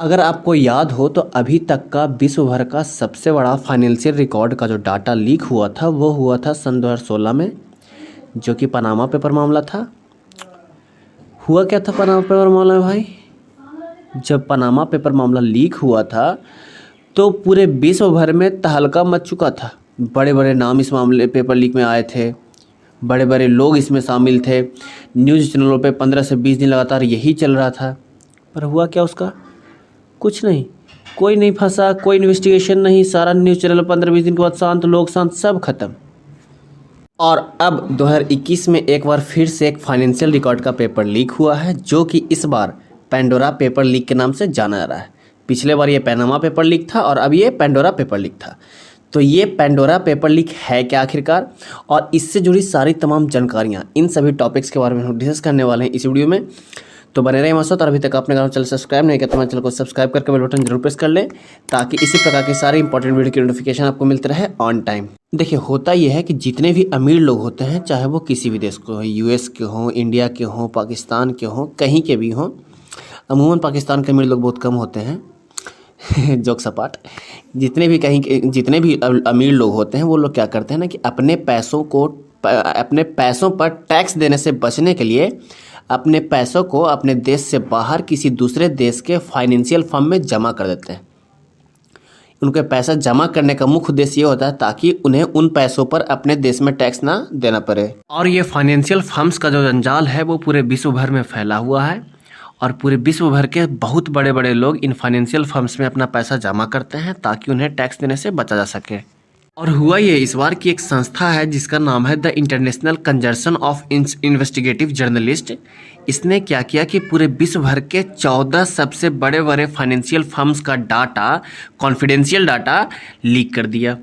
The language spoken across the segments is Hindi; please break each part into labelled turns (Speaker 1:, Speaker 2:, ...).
Speaker 1: अगर आपको याद हो तो अभी तक का विश्व भर का सबसे बड़ा फाइनेंशियल रिकॉर्ड का जो डाटा लीक हुआ था वो हुआ था सन 2016 में, जो कि पनामा पेपर मामला था। हुआ क्या था पनामा पेपर मामला में भाई? जब पनामा पेपर मामला लीक हुआ था तो पूरे विश्व भर में तहलका मच चुका था। बड़े बड़े नाम इस मामले पेपर लीक में आए थे, बड़े बड़े लोग इसमें शामिल थे। न्यूज़ चैनलों पे 15 से 20 दिन लगातार यही चल रहा था। पर हुआ क्या उसका? कुछ नहीं, कोई नहीं फंसा, कोई इन्वेस्टिगेशन नहीं। सारा न्यूज़ चैनल 15-20 दिन के बाद शांत, लोग शांत, सब खत्म। और अब 2021 में एक बार फिर से एक फाइनेंशियल रिकॉर्ड का पेपर लीक हुआ है, जो कि इस बार पेंडोरा पेपर लीक के नाम से जाना जा रहा है। पिछले बार ये पैनामा पेपर लीक था और अब ये पेंडोरा पेपर लीक था। तो ये पेंडोरा पेपर लीक है क्या आखिरकार, और इससे जुड़ी सारी तमाम जानकारियाँ, इन सभी टॉपिक्स के बारे में हम डिस्कस करने वाले हैं इस वीडियो में। तो बने रहे हमारे साथ। और अभी तक आपने चैनल सब्सक्राइब नहीं किया तो हमारे चैनल को सब्सक्राइब करके बेल बटन जरूर प्रेस कर लें, ताकि इसी प्रकार के सारे इंपॉर्टेंट वीडियो की नोटिफिकेशन आपको मिलते रहे ऑन टाइम। देखिए, होता यह है कि जितने भी अमीर लोग होते हैं, चाहे वो किसी भी देश को हो, यूएस के हों, इंडिया के हों, पाकिस्तान के हों, कहीं के भी हों, अमूमन पाकिस्तान के अमीर लोग बहुत कम होते हैं जोक सपाट। जितने भी अमीर लोग होते हैं वो लोग क्या करते हैं ना कि अपने पैसों पर टैक्स देने से बचने के लिए अपने पैसों को अपने देश से बाहर किसी दूसरे देश के फाइनेंशियल फर्म में जमा कर देते हैं। उनके पैसा जमा करने का मुख्य उद्देश्य ये होता है ताकि उन्हें उन पैसों पर अपने देश में टैक्स ना देना पड़े। और ये फाइनेंशियल फर्म्स का जो जंजाल है वो पूरे विश्व भर में फैला हुआ है, और पूरे विश्व भर के बहुत बड़े बड़े लोग इन फाइनेंशियल फर्म्स में अपना पैसा जमा करते हैं ताकि उन्हें टैक्स देने से बचा जा सके। और हुआ ये इस बार की एक संस्था है जिसका नाम है the international consortium of investigative journalist. इसने क्या किया कि पूरे विश्व भर के 14 सबसे बड़े बड़े फाइनेंशियल फर्म्स का डाटा, कॉन्फिडेंशियल डाटा लीक कर दिया।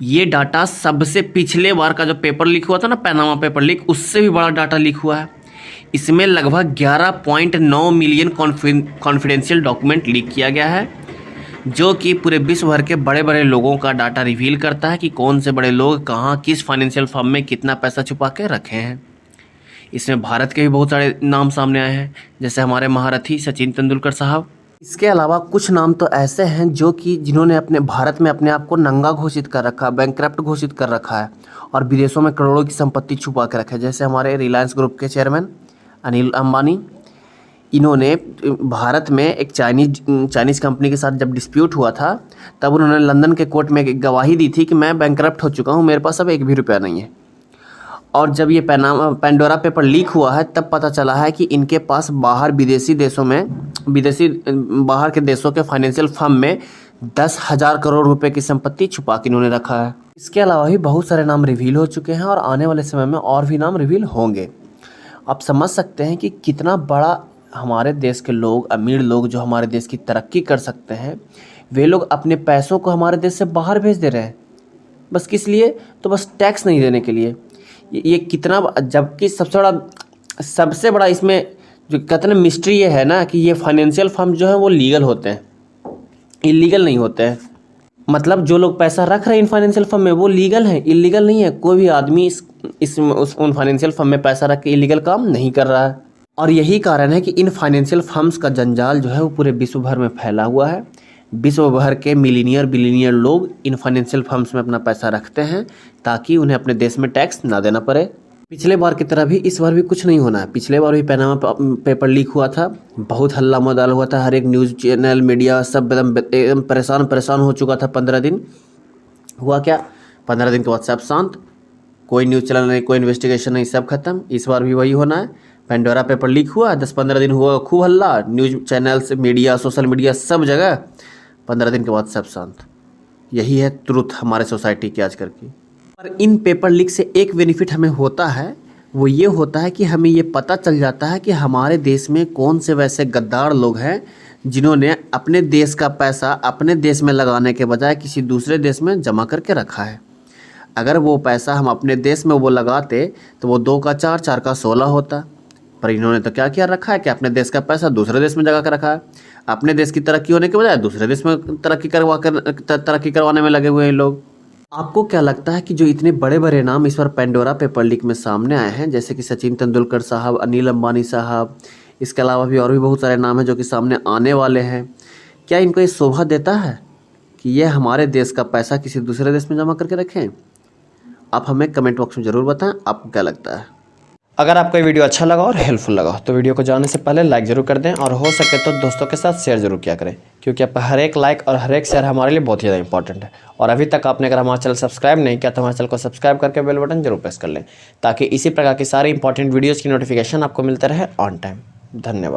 Speaker 1: ये डाटा सबसे पिछले बार का जो पेपर लीक हुआ था ना, पैनामा पेपर लीक, उससे भी बड़ा डाटा लीक हुआ है। इसमें लगभग 11.9 मिलियन कॉन्फिडेंशियल डॉक्यूमेंट लीक किया गया है, जो कि पूरे विश्व भर के बड़े बड़े लोगों का डाटा रिवील करता है कि कौन से बड़े लोग कहाँ किस फाइनेंशियल फर्म में कितना पैसा छुपा के रखे हैं। इसमें भारत के भी बहुत सारे नाम सामने आए हैं, जैसे हमारे महारथी सचिन तेंदुलकर साहब। इसके अलावा कुछ नाम तो ऐसे हैं जो कि जिन्होंने अपने भारत में अपने आप को नंगा घोषित कर रखा, बैंकक्रप्ट घोषित कर रखा है, और विदेशों में करोड़ों की संपत्ति छुपा के रखा है। जैसे हमारे रिलायंस ग्रुप के चेयरमैन अनिल अंबानी, इन्होंने भारत में एक चाइनीज़ कंपनी के साथ जब डिस्प्यूट हुआ था, तब उन्होंने लंदन के कोर्ट में एक गवाही दी थी कि मैं बैंकक्रप्ट हो चुका हूँ, मेरे पास अब एक भी रुपया नहीं है। और जब ये पेंडोरा पेपर लीक हुआ है तब पता चला है कि इनके पास बाहर बाहर के देशों के फाइनेंशियल फर्म में 10,000 करोड़ रुपए की संपत्ति छुपा के इन्होंने रखा है। इसके अलावा भी बहुत सारे नाम रिवील हो चुके हैं और आने वाले समय में और भी नाम रिवील होंगे। आप समझ सकते हैं कि कितना बड़ा हमारे देश के लोग, अमीर लोग जो हमारे देश की तरक्की कर सकते हैं, वे लोग अपने पैसों को हमारे देश से बाहर भेज दे रहे हैं। बस किस लिए? तो बस टैक्स नहीं देने के लिए। ये कितना, जबकि सबसे बड़ा इसमें जो कहते हैं मिस्ट्री ये है ना कि ये फाइनेंशियल फर्म जो है वो लीगल होते हैं, इलीगल नहीं होते हैं। मतलब जो लोग पैसा रख रहे हैं इन फाइनेंशियल फर्म में वो लीगल हैं, इलीगल नहीं है। कोई भी आदमी उन फाइनेंशियल फर्म में पैसा रख के इलीगल काम नहीं कर रहा है। और यही कारण है कि इन फाइनेंशियल फर्म्स का जंजाल जो है वो पूरे विश्व भर में फैला हुआ है। विश्व भर के बिलियनियर लोग इन फाइनेंशियल फर्म्स में अपना पैसा रखते हैं ताकि उन्हें अपने देश में टैक्स ना देना पड़े। पिछले बार की तरह भी इस बार भी कुछ नहीं होना है। पिछले बार भी पैनामा पेपर लीक हुआ था, बहुत हल्ला मदाल हुआ था, हर एक न्यूज़ चैनल, मीडिया सब एकदम परेशान हो चुका था। 15 दिन हुआ क्या? 15 दिन के बाद सब शांत, कोई न्यूज़ चैनल नहीं, कोई इन्वेस्टिगेशन नहीं, सब खत्म। इस बार भी वही होना है। पेंडोरा पेपर लीक हुआ, 10-15 दिन हुआ खूब हल्ला, news channels, media, social media, सब जगह। 15 दिन के बाद सब शांत। यही है ट्रुथ हमारे सोसाइटी की आजकल की। पर इन पेपर लीक से एक बेनिफिट हमें होता है, वो ये होता है कि हमें ये पता चल जाता है कि हमारे देश में कौन से वैसे गद्दार लोग हैं जिन्होंने अपने देश का पैसा अपने देश में लगाने के बजाय किसी दूसरे देश में जमा करके रखा है। अगर वो पैसा हम अपने देश में वो लगाते तो वो 2 का 4, 4 का 16 होता। पर इन्होंने तो क्या किया रखा है कि अपने देश का पैसा दूसरे देश में जगा कर रखा है। अपने देश की तरक्की होने के बजाय दूसरे देश में तरक्की करवाने में लगे हुए हैं लोग। आपको क्या लगता है कि जो इतने बड़े बड़े नाम इस बार पेंडोरा पेपर लीक में सामने आए हैं, जैसे कि सचिन तेंदुलकर साहब, अनिल अंबानी साहब, इसके अलावा भी और भी बहुत सारे नाम हैं जो कि सामने आने वाले हैं। क्या इनको ये शोभा देता है कि ये हमारे देश का पैसा किसी दूसरे देश में जमा करके रखें? आप हमें कमेंट बॉक्स में ज़रूर बताएं आपको क्या लगता है। अगर आपको ये वीडियो अच्छा लगा और हेल्पफुल लगा तो वीडियो को जाने से पहले लाइक ज़रूर कर दें और हो सके तो दोस्तों के साथ शेयर ज़रूर किया करें, क्योंकि आपका हर एक लाइक और हर एक शेयर हमारे लिए बहुत ही ज़्यादा इंपॉर्टेंट है। और अभी तक आपने अगर हमारा चैनल सब्सक्राइब नहीं किया तो हमारे चैनल को सब्सक्राइब करके बेल बटन जरूर प्रेस कर लें, ताकि इसी प्रकार की सारी इंपॉर्टेंट वीडियोज़ की नोटिफिकेशन आपको मिलते रहे ऑन टाइम। धन्यवाद।